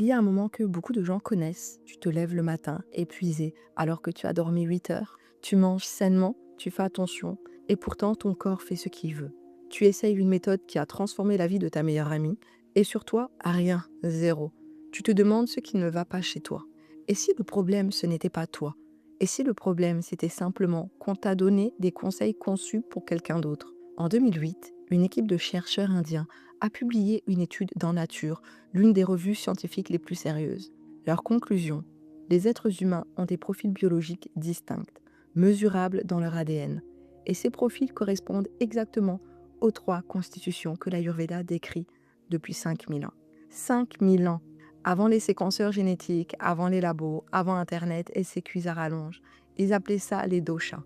Il y a un moment que beaucoup de gens connaissent. Tu te lèves le matin, épuisé, alors que tu as dormi 8 heures. Tu manges sainement, tu fais attention, et pourtant ton corps fait ce qu'il veut. Tu essayes une méthode qui a transformé la vie de ta meilleure amie, et sur toi, rien, zéro. Tu te demandes ce qui ne va pas chez toi. Et si le problème, ce n'était pas toi? Et si le problème, c'était simplement qu'on t'a donné des conseils conçus pour quelqu'un d'autre? En 2008, une équipe de chercheurs indiens a publié une étude dans Nature, l'une des revues scientifiques les plus sérieuses. Leur conclusion: les êtres humains ont des profils biologiques distincts, mesurables dans leur ADN. Et ces profils correspondent exactement aux trois constitutions que l'Ayurveda décrit depuis 5000 ans. 5000 ans! Avant les séquenceurs génétiques, avant les labos, avant Internet et ses cuisses à rallonge, ils appelaient ça les doshas.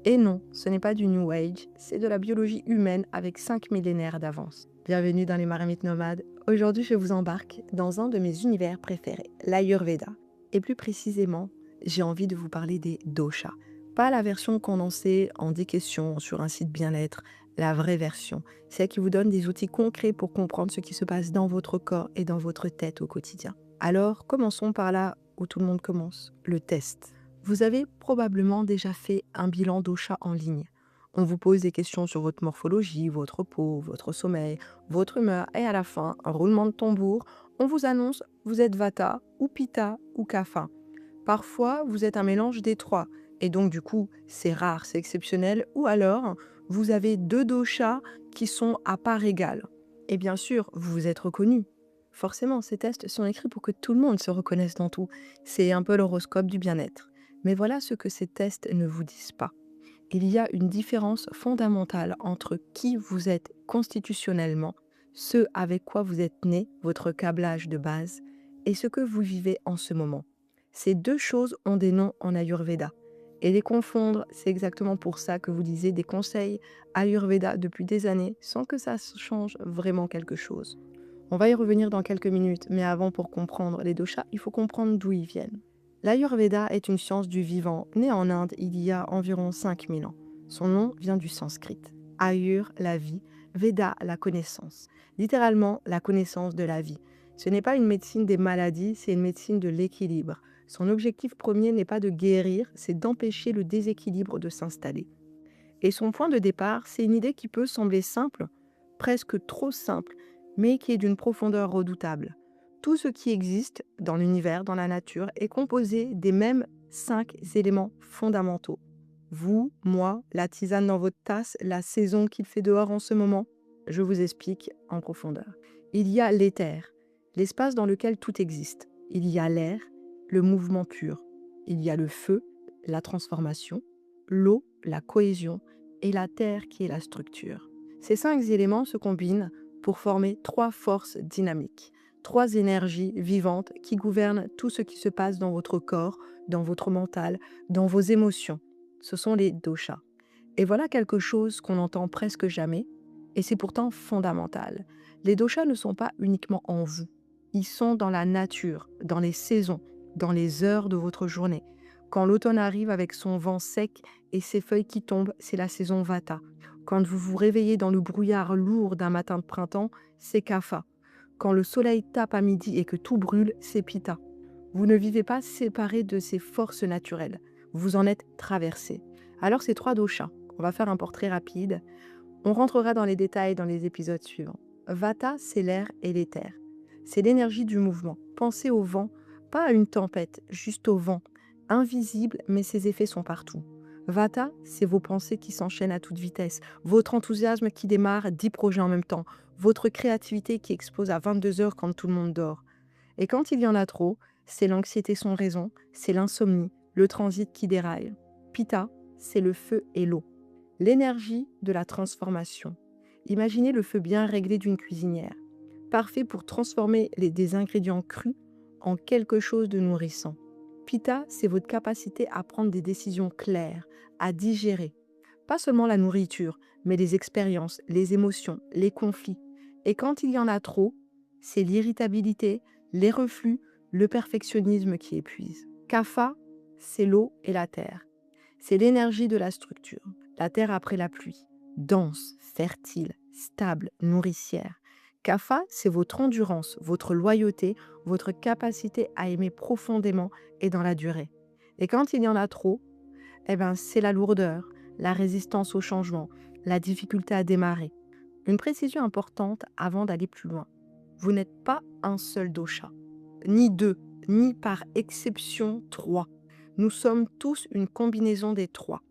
Et non, ce n'est pas du New Age, c'est de la biologie humaine avec 5 millénaires d'avance. Bienvenue dans les Marmites Nomades. Aujourd'hui, je vous embarque dans un de mes univers préférés, l'Ayurveda. Et plus précisément, j'ai envie de vous parler des doshas. Pas la version condensée en 10 questions sur un site bien-être, la vraie version, celle qui vous donne des outils concrets pour comprendre ce qui se passe dans votre corps et dans votre tête au quotidien. Alors, commençons par là où tout le monde commence, le test. Vous avez probablement déjà fait un bilan dosha en ligne. On vous pose des questions sur votre morphologie, votre peau, votre sommeil, votre humeur et à la fin, un roulement de tambour, on vous annonce vous êtes Vata ou Pitta ou Kapha. Parfois, vous êtes un mélange des trois et donc du coup, c'est rare, c'est exceptionnel, ou alors vous avez deux doshas qui sont à part égale. Et bien sûr, vous vous êtes reconnu. Forcément, ces tests sont écrits pour que tout le monde se reconnaisse dans tout. C'est un peu l'horoscope du bien-être. Mais voilà ce que ces tests ne vous disent pas. Il y a une différence fondamentale entre qui vous êtes constitutionnellement, ce avec quoi vous êtes né, votre câblage de base, et ce que vous vivez en ce moment. Ces deux choses ont des noms en Ayurveda. Et les confondre, c'est exactement pour ça que vous lisez des conseils Ayurveda depuis des années sans que ça change vraiment quelque chose. On va y revenir dans quelques minutes, mais avant, pour comprendre les doshas, il faut comprendre d'où ils viennent. L'Ayurveda est une science du vivant, née en Inde il y a environ 5000 ans. Son nom vient du sanskrit. Ayur, la vie, Veda, la connaissance. Littéralement, la connaissance de la vie. Ce n'est pas une médecine des maladies, c'est une médecine de l'équilibre. Son objectif premier n'est pas de guérir, c'est d'empêcher le déséquilibre de s'installer. Et son point de départ, c'est une idée qui peut sembler simple, presque trop simple, mais qui est d'une profondeur redoutable. Tout ce qui existe dans l'univers, dans la nature, est composé des mêmes 5 éléments fondamentaux. Vous, moi, la tisane dans votre tasse, la saison qu'il fait dehors en ce moment. Je vous explique en profondeur. Il y a l'éther, l'espace dans lequel tout existe. Il y a l'air, le mouvement pur. Il y a le feu, la transformation, l'eau, la cohésion, et la terre qui est la structure. Ces 5 éléments se combinent pour former 3 forces dynamiques, 3 énergies vivantes qui gouvernent tout ce qui se passe dans votre corps, dans votre mental, dans vos émotions. Ce sont les doshas. Et voilà quelque chose qu'on n'entend presque jamais, et c'est pourtant fondamental. Les doshas ne sont pas uniquement en vous, ils sont dans la nature, dans les saisons, dans les heures de votre journée. Quand l'automne arrive avec son vent sec et ses feuilles qui tombent, c'est la saison Vata. Quand vous vous réveillez dans le brouillard lourd d'un matin de printemps, c'est Kapha. Quand le soleil tape à midi et que tout brûle, c'est Pitta. Vous ne vivez pas séparés de ces forces naturelles. Vous en êtes traversés. Alors ces 3 doshas, on va faire un portrait rapide. On rentrera dans les détails dans les épisodes suivants. Vata, c'est l'air et l'éther. C'est l'énergie du mouvement. Pensez au vent, pas à une tempête, juste au vent. Invisible, mais ses effets sont partout. Vata, c'est vos pensées qui s'enchaînent à toute vitesse, votre enthousiasme qui démarre 10 projets en même temps, votre créativité qui explose à 22 heures quand tout le monde dort. Et quand il y en a trop, c'est l'anxiété sans raison, c'est l'insomnie, le transit qui déraille. Pitta, c'est le feu et l'eau. L'énergie de la transformation. Imaginez le feu bien réglé d'une cuisinière, parfait pour transformer des ingrédients crus en quelque chose de nourrissant. Pitta, c'est votre capacité à prendre des décisions claires, à digérer. Pas seulement la nourriture, mais les expériences, les émotions, les conflits. Et quand il y en a trop, c'est l'irritabilité, les reflux, le perfectionnisme qui épuise. Kapha, c'est l'eau et la terre. C'est l'énergie de la structure, la terre après la pluie, dense, fertile, stable, nourricière. Kapha, c'est votre endurance, votre loyauté, votre capacité à aimer profondément et dans la durée. Et quand il y en a trop, c'est la lourdeur, la résistance au changement, la difficulté à démarrer. Une précision importante avant d'aller plus loin. Vous n'êtes pas un seul dosha, ni deux, ni par exception trois. Nous sommes tous une combinaison des trois,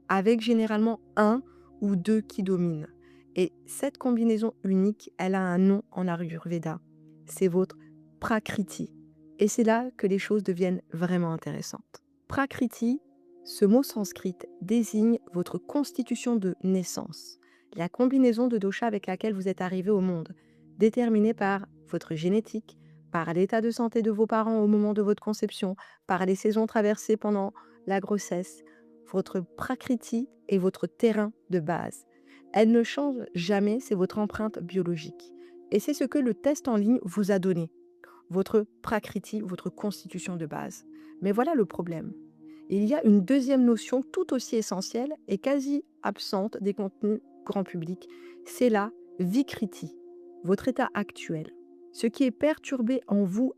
avec généralement un ou deux qui dominent. Et cette combinaison unique, elle a un nom en Ayurveda. C'est votre Prakriti. Et c'est là que les choses deviennent vraiment intéressantes. Prakriti, ce mot sanskrit désigne votre constitution de naissance, la combinaison de dosha avec laquelle vous êtes arrivé au monde, déterminée par votre génétique, par l'état de santé de vos parents au moment de votre conception, par les saisons traversées pendant la grossesse. Votre prakriti est votre terrain de base. Elle ne change jamais, c'est votre empreinte biologique. Et c'est ce que le test en ligne vous a donné. Votre prakriti, votre constitution de base. Mais voilà le problème. Il y a une deuxième notion tout aussi essentielle et quasi absente des contenus grand public. C'est la vikriti, votre état actuel. Ce qui est perturbé en vous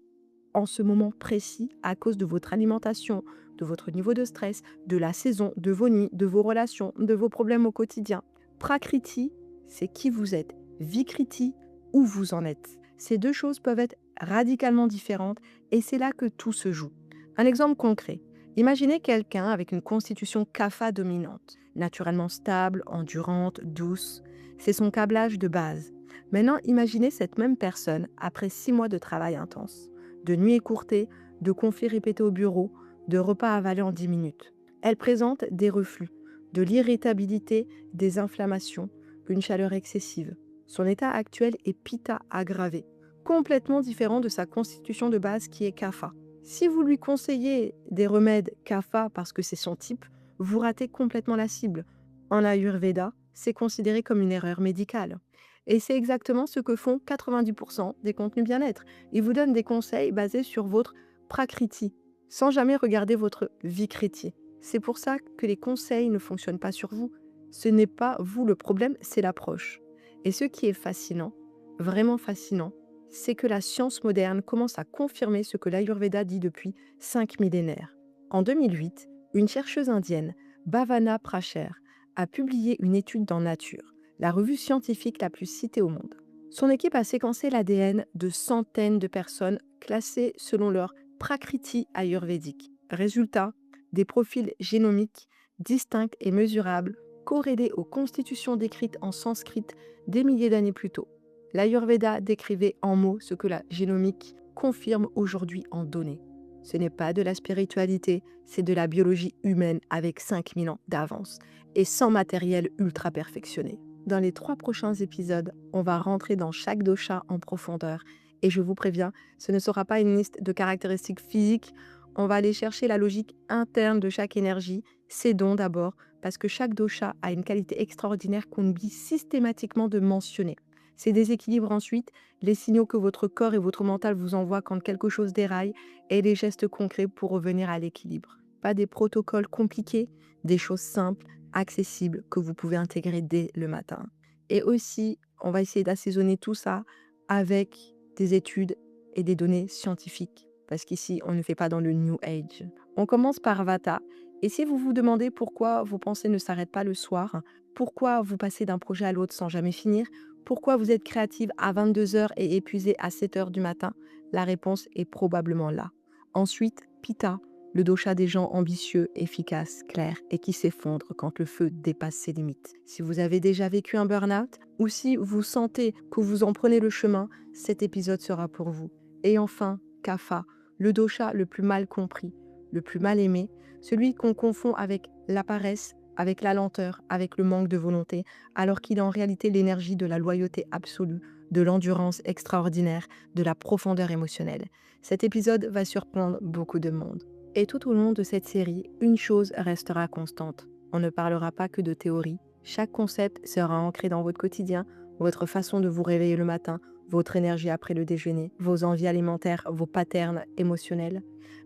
en ce moment précis à cause de votre alimentation, de votre niveau de stress, de la saison, de vos nuits, de vos relations, de vos problèmes au quotidien. Prakriti, c'est qui vous êtes. Vikriti, où vous en êtes. Ces deux choses peuvent être radicalement différentes et c'est là que tout se joue. Un exemple concret. Imaginez quelqu'un avec une constitution kapha dominante, naturellement stable, endurante, douce. C'est son câblage de base. Maintenant, imaginez cette même personne après 6 mois de travail intense, de nuits écourtées, de conflits répétés au bureau, de repas avalés en 10 minutes. Elle présente des reflux, de l'irritabilité, des inflammations, une chaleur excessive. Son état actuel est pitta aggravé, complètement différent de sa constitution de base qui est kapha. Si vous lui conseillez des remèdes kapha parce que c'est son type, vous ratez complètement la cible. En Ayurveda, c'est considéré comme une erreur médicale. Et c'est exactement ce que font 90% des contenus bien-être. Ils vous donnent des conseils basés sur votre prakriti, sans jamais regarder votre vikriti. C'est pour ça que les conseils ne fonctionnent pas sur vous. Ce n'est pas vous le problème, c'est l'approche. Et ce qui est fascinant, vraiment fascinant, c'est que la science moderne commence à confirmer ce que l'Ayurveda dit depuis 5 millénaires. En 2008, une chercheuse indienne, Bhavana Pracher, a publié une étude dans Nature, la revue scientifique la plus citée au monde. Son équipe a séquencé l'ADN de centaines de personnes classées selon leur prakriti ayurvédique. Résultat, des profils génomiques distincts et mesurables, corrélés aux constitutions décrites en sanskrit des milliers d'années plus tôt. L'Ayurveda décrivait en mots ce que la génomique confirme aujourd'hui en données. Ce n'est pas de la spiritualité, c'est de la biologie humaine avec 5000 ans d'avance et sans matériel ultra perfectionné. Dans les 3 prochains épisodes, on va rentrer dans chaque dosha en profondeur. Et je vous préviens, ce ne sera pas une liste de caractéristiques physiques. On va aller chercher la logique interne de chaque énergie, ses dons d'abord, parce que chaque dosha a une qualité extraordinaire qu'on oublie systématiquement de mentionner. Ces déséquilibres ensuite, les signaux que votre corps et votre mental vous envoient quand quelque chose déraille et les gestes concrets pour revenir à l'équilibre. Pas des protocoles compliqués, des choses simples, accessibles que vous pouvez intégrer dès le matin. Et aussi, on va essayer d'assaisonner tout ça avec des études et des données scientifiques. Parce qu'ici, on ne fait pas dans le New Age. On commence par Vata. Et si vous vous demandez pourquoi vos pensées ne s'arrêtent pas le soir, pourquoi vous passez d'un projet à l'autre sans jamais finir, pourquoi vous êtes créative à 22h et épuisée à 7h du matin, la réponse est probablement là. Ensuite, Pitta, le dosha des gens ambitieux, efficaces, clairs et qui s'effondrent quand le feu dépasse ses limites. Si vous avez déjà vécu un burn-out ou si vous sentez que vous en prenez le chemin, cet épisode sera pour vous. Et enfin, Kapha, le dosha le plus mal compris, le plus mal aimé, celui qu'on confond avec la paresse, avec la lenteur, avec le manque de volonté, alors qu'il est en réalité l'énergie de la loyauté absolue, de l'endurance extraordinaire, de la profondeur émotionnelle. Cet épisode va surprendre beaucoup de monde. Et tout au long de cette série, une chose restera constante. On ne parlera pas que de théorie. Chaque concept sera ancré dans votre quotidien, votre façon de vous réveiller le matin, votre énergie après le déjeuner, vos envies alimentaires, vos patterns émotionnels.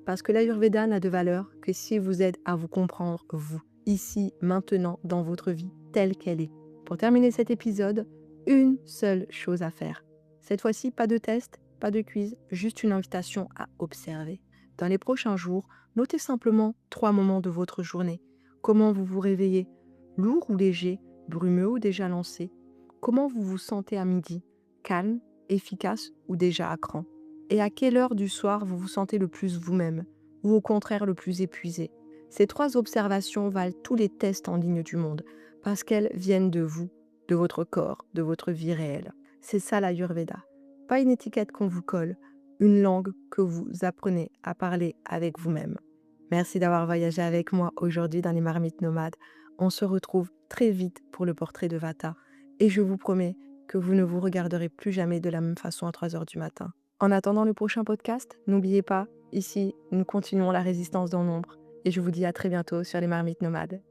Parce que l'Ayurveda n'a de valeur que si vous aide à vous comprendre, vous, ici, maintenant, dans votre vie, telle qu'elle est. Pour terminer cet épisode, une seule chose à faire, Cette fois-ci, pas de test, pas de quiz, juste une invitation à observer. Dans les prochains jours, notez simplement 3 moments de votre journée. Comment vous vous réveillez? Lourd ou léger? Brumeux ou déjà lancé? Comment vous vous sentez à midi? Calme, efficace ou déjà à cran? Et à quelle heure du soir vous vous sentez le plus vous-même? Ou au contraire le plus épuisé? Ces 3 observations valent tous les tests en ligne du monde, parce qu'elles viennent de vous, de votre corps, de votre vie réelle. C'est ça l'Ayurveda. Pas une étiquette qu'on vous colle, une langue que vous apprenez à parler avec vous-même. Merci d'avoir voyagé avec moi aujourd'hui dans les marmites nomades. On se retrouve très vite pour le portrait de Vata. Et je vous promets que vous ne vous regarderez plus jamais de la même façon à 3 heures du matin. En attendant le prochain podcast, n'oubliez pas, ici, nous continuons la résistance dans l'ombre. Et je vous dis à très bientôt sur les marmites nomades.